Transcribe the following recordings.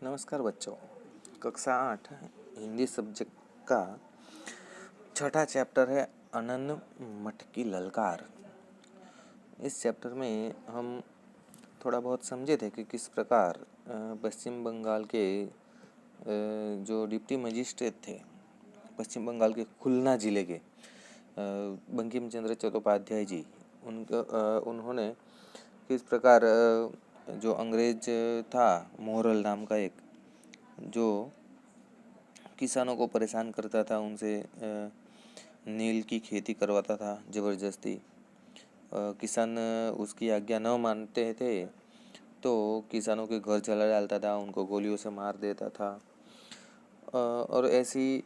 नमस्कार बच्चों। कक्षा 8 हिंदी सब्जेक्ट का छठा चैप्टर है आनंद मठ की ललकार। इस चैप्टर में हम थोड़ा बहुत समझे थे कि किस प्रकार पश्चिम बंगाल के जो डिप्टी मजिस्ट्रेट थे, पश्चिम बंगाल के खुलना जिले के बंकिम चंद्र चट्टोपाध्याय जी, उन्होंने किस प्रकार जो अंग्रेज था मोहरल नाम का एक, जो किसानों को परेशान करता था, उनसे नील की खेती करवाता था ज़बरदस्ती। किसान उसकी आज्ञा न मानते थे तो किसानों के घर जला डालता था, उनको गोलियों से मार देता था। और ऐसे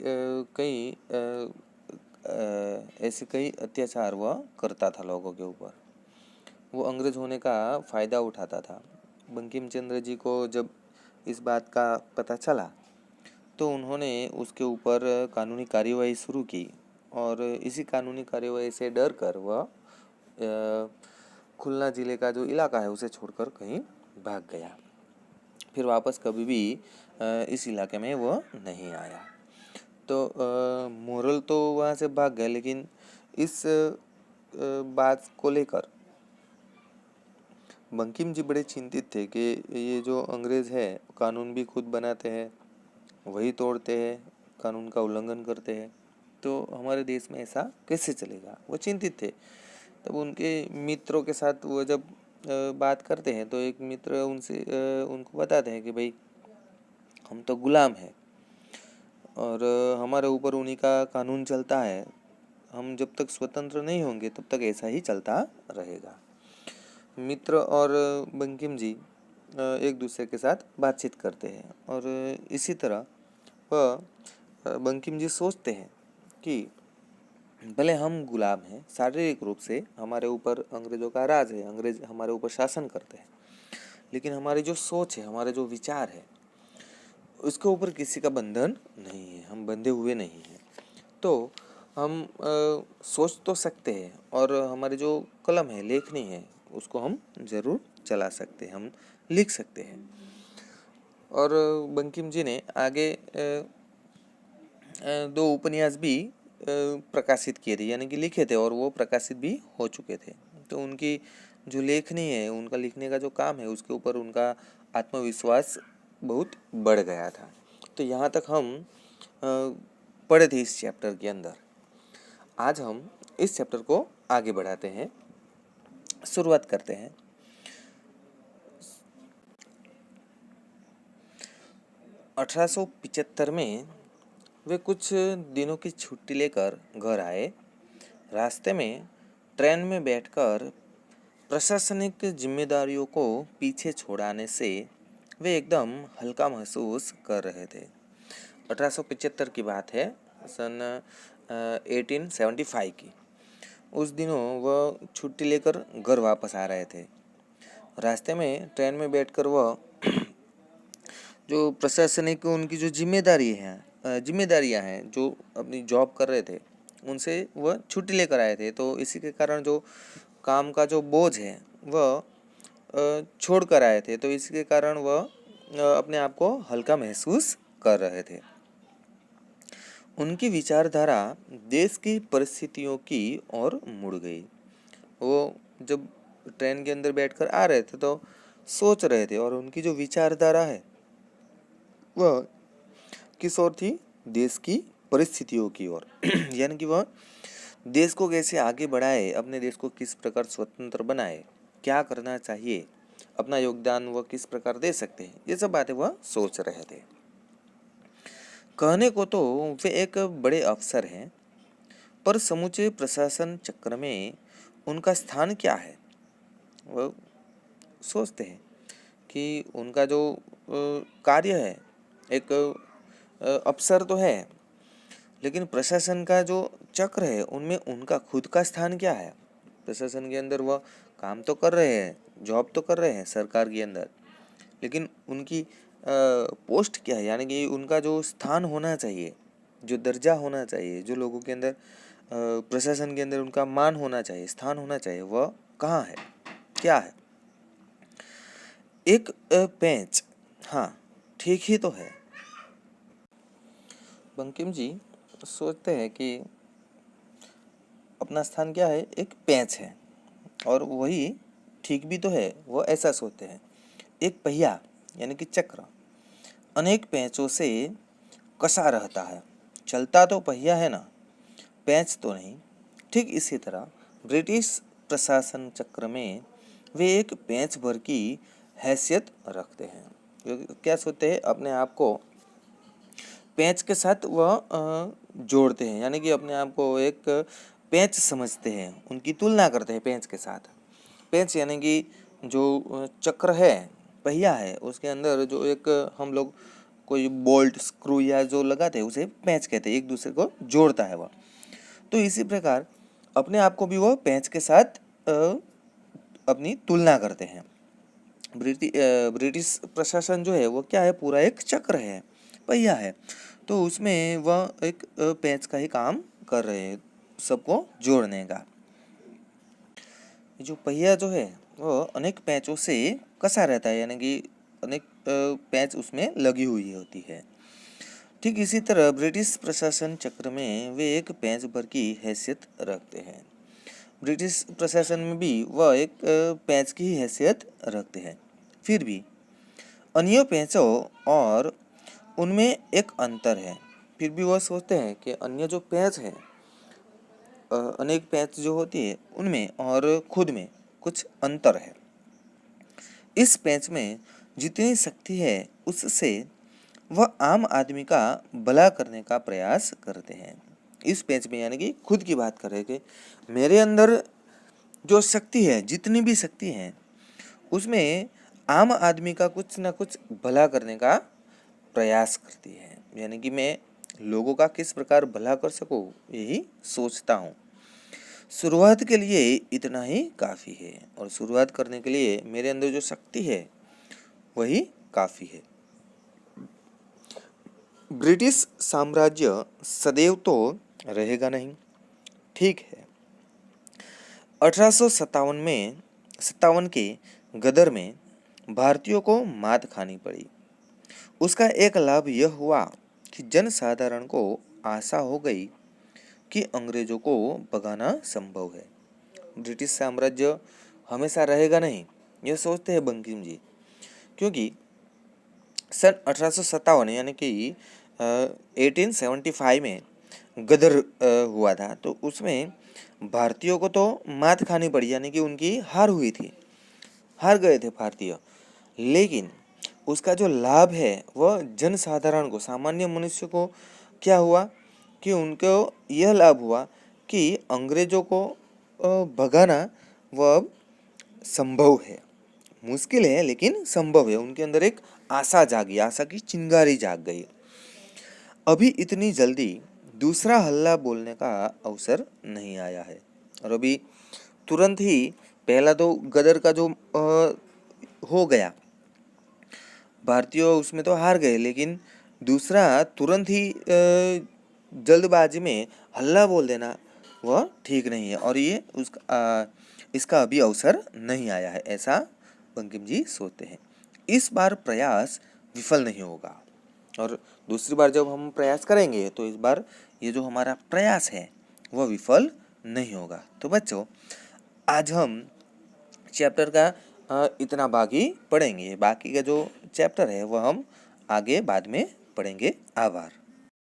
कई अत्याचार वह करता था लोगों के ऊपर। वो अंग्रेज होने का फ़ायदा उठाता था। बंकिम चंद्र जी को जब इस बात का पता चला तो उन्होंने उसके ऊपर कानूनी कार्यवाही शुरू की और इसी कानूनी कार्यवाही से डर कर वह खुलना ज़िले का जो इलाका है उसे छोड़कर कहीं भाग गया। फिर वापस कभी भी इस इलाके में वह नहीं आया। तो मोरल तो वहाँ से भाग गया, लेकिन इस बात को लेकर बंकिम जी बड़े चिंतित थे कि ये जो अंग्रेज़ है कानून भी खुद बनाते हैं, वही तोड़ते हैं, कानून का उल्लंघन करते हैं, तो हमारे देश में ऐसा कैसे चलेगा। वो चिंतित थे। तब उनके मित्रों के साथ वो जब बात करते हैं तो एक मित्र उनको बताते हैं कि भाई हम तो गुलाम हैं और हमारे ऊपर उन्हीं का कानून चलता है, हम जब तक स्वतंत्र नहीं होंगे तब तक ऐसा ही चलता रहेगा। मित्र और बंकिम जी एक दूसरे के साथ बातचीत करते हैं और इसी तरह वह बंकिम जी सोचते हैं कि भले हम गुलाम हैं, शारीरिक रूप से हमारे ऊपर अंग्रेज़ों का राज है, अंग्रेज हमारे ऊपर शासन करते हैं, लेकिन हमारी जो सोच है, हमारे जो विचार है, उसके ऊपर किसी का बंधन नहीं है, हम बंधे हुए नहीं हैं। तो हम सोच तो सकते हैं और हमारी जो कलम है, लेखनी है, उसको हम ज़रूर चला सकते हैं, हम लिख सकते हैं। और बंकिम जी ने आगे 2 उपन्यास भी प्रकाशित किए थे, यानी कि लिखे थे और वो प्रकाशित भी हो चुके थे। तो उनकी जो लेखनी है, उनका लिखने का जो काम है, उसके ऊपर उनका आत्मविश्वास बहुत बढ़ गया था। तो यहाँ तक हम पढ़े थे इस चैप्टर के अंदर। आज हम इस चैप्टर को आगे बढ़ाते हैं, शुरुआत करते हैं। 1875 में वे कुछ दिनों की छुट्टी लेकर घर आए। रास्ते में ट्रेन में बैठकर प्रशासनिक जिम्मेदारियों को पीछे छोड़ाने से वे एकदम हल्का महसूस कर रहे थे। 1875 की बात है, सन 1875 की। उस दिनों वह छुट्टी लेकर घर वापस आ रहे थे। रास्ते में ट्रेन में बैठकर वह जो प्रशासनिक उनकी जो जिम्मेदारियां हैं, जो अपनी जॉब कर रहे थे, उनसे वह छुट्टी लेकर आए थे। तो इसी के कारण जो काम का जो बोझ है वह छोड़ कर आए थे, तो इसके कारण वह अपने आप को हल्का महसूस कर रहे थे। उनकी विचारधारा देश की परिस्थितियों की ओर मुड़ गई। वो जब ट्रेन के अंदर बैठकर आ रहे थे तो सोच रहे थे, और उनकी जो विचारधारा है वह किस ओर थी? देश की परिस्थितियों की ओर। यानी कि वह देश को कैसे आगे बढ़ाए, अपने देश को किस प्रकार स्वतंत्र बनाए, क्या करना चाहिए, अपना योगदान वह किस प्रकार दे सकते हैं, ये सब बातें वह सोच रहे थे। कहने को तो वे एक बड़े अफसर हैं, पर समूचे प्रशासन चक्र में उनका स्थान क्या है? वह सोचते हैं कि उनका जो कार्य है, एक अफसर तो है, लेकिन प्रशासन का जो चक्र है उनमें उनका खुद का स्थान क्या है? प्रशासन के अंदर वह काम तो कर रहे हैं, जॉब तो कर रहे हैं सरकार के अंदर, लेकिन उनकी पोस्ट क्या है, यानी कि उनका जो स्थान होना चाहिए, जो दर्जा होना चाहिए, जो लोगों के अंदर प्रशासन के अंदर उनका मान होना चाहिए, स्थान होना चाहिए, वह कहाँ है, क्या है? एक पेंच, हाँ ठीक ही तो है। बंकिम जी सोचते हैं कि अपना स्थान क्या है, एक पेंच है, और वही ठीक भी तो है। वो ऐसा सोचते हैं, एक पहिया यानी कि चक्र अनेक पेंचों से कसा रहता है, चलता तो पहिया है ना, पेंच तो नहीं। ठीक इसी तरह ब्रिटिश प्रशासन चक्र में वे एक पेंच भर की हैसियत रखते हैं। क्या सोचते हैं, अपने आप को पेंच के साथ वह जोड़ते हैं, यानी कि अपने आप को एक पेंच समझते हैं, उनकी तुलना करते हैं पेंच के साथ। पेंच यानी कि जो चक्र है, पहिया है, उसके अंदर जो एक हम लोग कोई बोल्ट स्क्रू या जो लगाते हैं उसे पेंच कहते हैं, एक दूसरे को जोड़ता है वह। तो इसी प्रकार अपने आप को भी वह पेंच के साथ अपनी तुलना करते हैं। ब्रिटिश प्रशासन जो है वो क्या है, पूरा एक चक्र है, पहिया है, तो उसमें वह एक पेंच का ही काम कर रहे हैं, सबको जोड़ने का। जो पहिया जो है वो अनेक पेंचों से कसा रहता है, यानी कि अनेक पेंच उसमें लगी हुई होती है। ठीक इसी तरह ब्रिटिश प्रशासन चक्र में वे एक पेंच भर की हैसियत रखते हैं। ब्रिटिश प्रशासन में भी वह एक पेंच की ही हैसियत रखते हैं। फिर भी अन्य पेंचों और उनमें एक अंतर है। फिर भी वह सोचते हैं कि अन्य जो पेंच है, अनेक पेंच जो होती है उनमें और खुद में कुछ अंतर है। इस पेंच में जितनी शक्ति है उससे वह आम आदमी का भला करने का प्रयास करते हैं। इस पेंच में यानी कि खुद की बात कर रहे हैं कि मेरे अंदर जो शक्ति है, जितनी भी शक्ति है, उसमें आम आदमी का कुछ ना कुछ भला करने का प्रयास करती है, यानी कि मैं लोगों का किस प्रकार भला कर सकूं, यही सोचता हूँ। शुरुआत के लिए इतना ही काफ़ी है, और शुरुआत करने के लिए मेरे अंदर जो शक्ति है वही काफ़ी है। ब्रिटिश साम्राज्य सदैव तो रहेगा नहीं, ठीक है। 1857 के गदर में भारतीयों को मात खानी पड़ी। उसका एक लाभ यह हुआ कि जनसाधारण को आशा हो गई कि अंग्रेजों को भगाना संभव है। ब्रिटिश साम्राज्य हमेशा रहेगा नहीं, यह सोचते हैं बंकिम जी, क्योंकि सन 1857 यानी कि 1875 में गदर हुआ था, तो उसमें भारतीयों को तो मात खानी पड़ी, यानी कि उनकी हार हुई थी, हार गए थे भारतीय। लेकिन उसका जो लाभ है वह जनसाधारण को, सामान्य मनुष्य को क्या हुआ कि उनको यह लाभ हुआ कि अंग्रेजों को भगाना वह संभव है। मुश्किल है लेकिन संभव है। उनके अंदर एक आशा जागी, आशा की चिंगारी जाग गई। अभी इतनी जल्दी दूसरा हल्ला बोलने का अवसर नहीं आया है, और अभी तुरंत ही पहला तो गदर का जो हो गया, भारतीय उसमें तो हार गए, लेकिन दूसरा तुरंत ही जल्दबाजी में हल्ला बोल देना वह ठीक नहीं है, और ये इसका अभी अवसर नहीं आया है, ऐसा बंकिम जी सोचते हैं। इस बार प्रयास विफल नहीं होगा, और दूसरी बार जब हम प्रयास करेंगे तो इस बार ये जो हमारा प्रयास है वह विफल नहीं होगा। तो बच्चों, आज हम चैप्टर का इतना भाग ही पढ़ेंगे, बाकी का जो चैप्टर है वह हम आगे बाद में पढ़ेंगे। आभार।